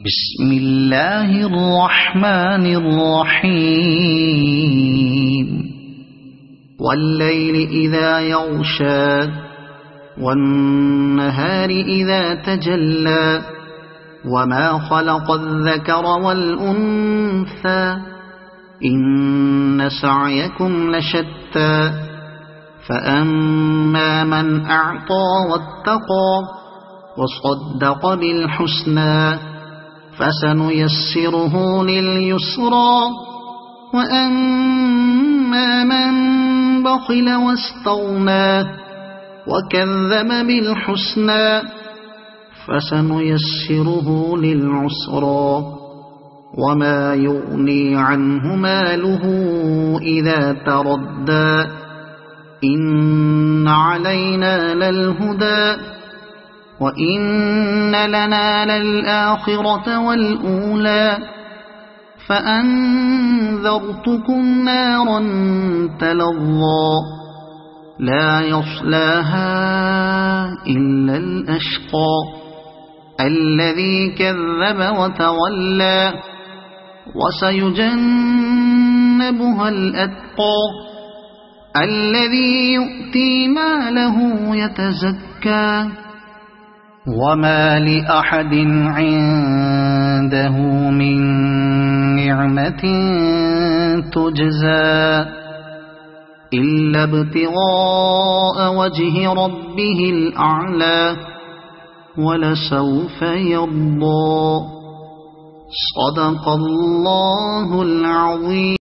بسم الله الرحمن الرحيم والليل إذا يغشى والنهار إذا تجلى وما خلق الذكر والأنثى إن سعيكم لشتى فأما من أعطى واتقى وصدق بالحسنى فسنيسره لليسرى وأما من بخل واستغنى وكذب بالحسنى فسنيسره للعسرى وما يغني عنه ماله إذا تردى إن علينا للهدى وإن لنا للآخرة والأولى فأنذرتكم نارا تلظى لا يصلاها إلا الأشقى الذي كذب وتولى وسيجنبها الأتقى الذي يؤتي ماله يتزكى وما لأحد عنده من نعمة تجزى إلا ابتغاء وجه ربه الأعلى ولسوف يرضى صدق الله العظيم.